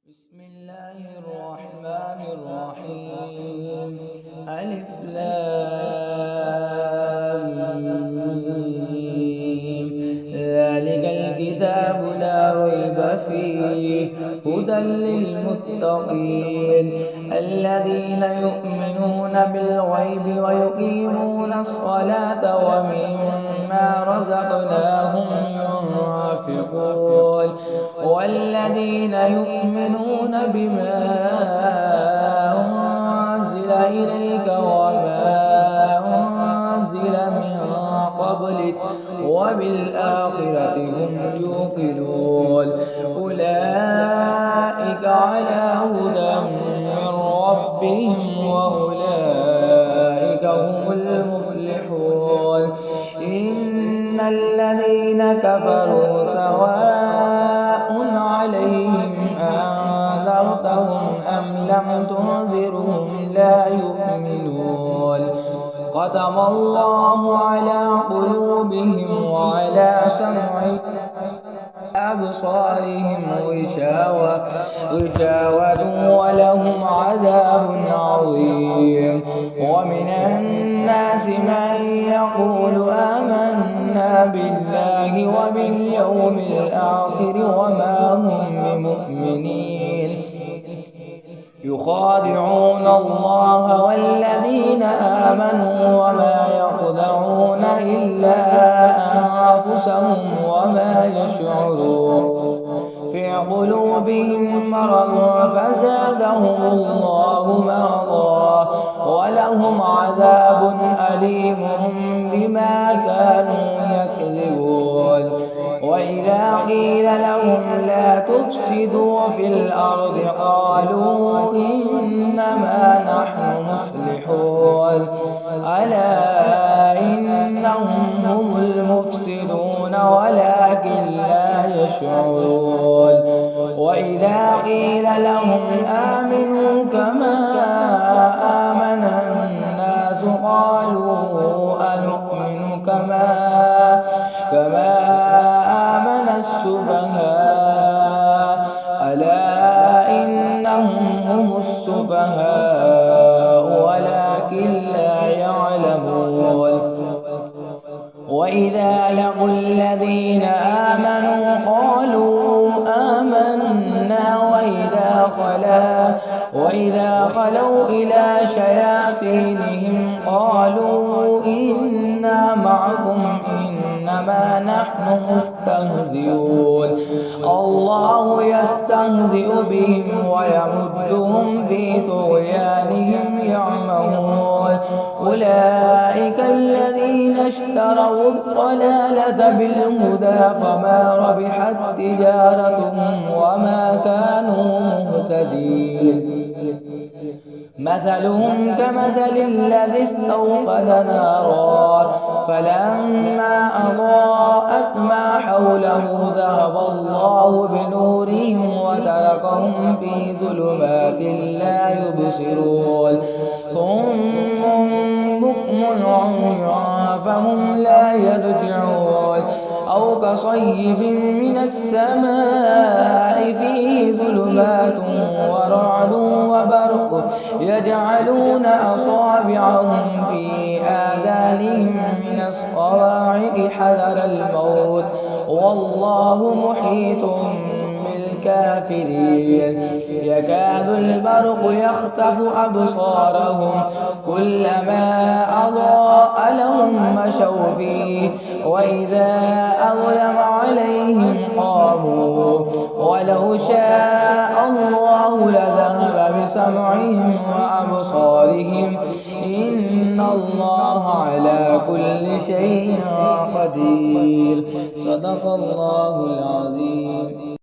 بسم الله الرحمن الرحيم. ألف لام ميم. ذلك الكتاب لا ريب فيه هدى للمتقين الذين يؤمنون بالغيب ويقيمون الصلاة ومما رزقناهم ينفقون والذين يؤمنون بما أنزل إليك وما أنزل من قبلك وبالآخرة هم يوقنون أولئك على هدى من ربهم وأولئك هم المفلحون. إن الذين كفروا سواء عليهم أنذرتهم أم لم تنذرهم لا يؤمنون. ختم الله على قلوبهم وعلى سمعهم أبصارهم غشاوة ولهم عذاب عظيم. ومن الناس من يقول آمنا بالله وباليوم الآخر وما هم بمؤمنين يخادعون الله والذين آمنوا وما يخدعون إلا أنفسهم وما يشعرون. في قلوبهم مرض فزادهم الله مرضا ولهم عذاب أليم بما كانوا يكذبون. وإذا قيل لهم لا تفسدوا في الأرض قالوا إنما نحن مصلحون ألا إنهم هم المفسدون ولكن لا يشعرون. وإذا قيل لهم آمنوا كما آمن الناس قالوا أنؤمن كما آمن السفهاء ألا إنهم هم السفهاء ولكن لا يعلمون. وإذا لقوا الذين آمنوا قالوا آمنا وإذا خلوا إلى شياطينهم قالوا إنا معكم إنما نحن مستهزئون. الله يستهزئ بهم ويمدهم في طغيانهم يعمهون. أولئك الذين اشتروا الضلالة بالهدى فما ربحت تجارتهم وما كانوا مهتدين. مثلهم كمثل الذي استوقد نارا فلما أضاءت ما حوله ذهب الله بنورهم وتركهم في ظلمات لا يبصرون. صم بكم عمي فهم لا يرجعون. أو كصيب من السماء فيه ظلمات ورعد وبرق يجعلون أصابعهم في آذانهم من الصواعق حذر الموت والله محيط بالكافرين. يكاد البرق يخطف أبصارهم كلما أضاء لهم مشوا فيه وإذا أظلم عليهم قاموا ولو شاء الله لذهب بسمعهم وأبصارهم إن الله على كل شيء قدير. صدق الله العظيم.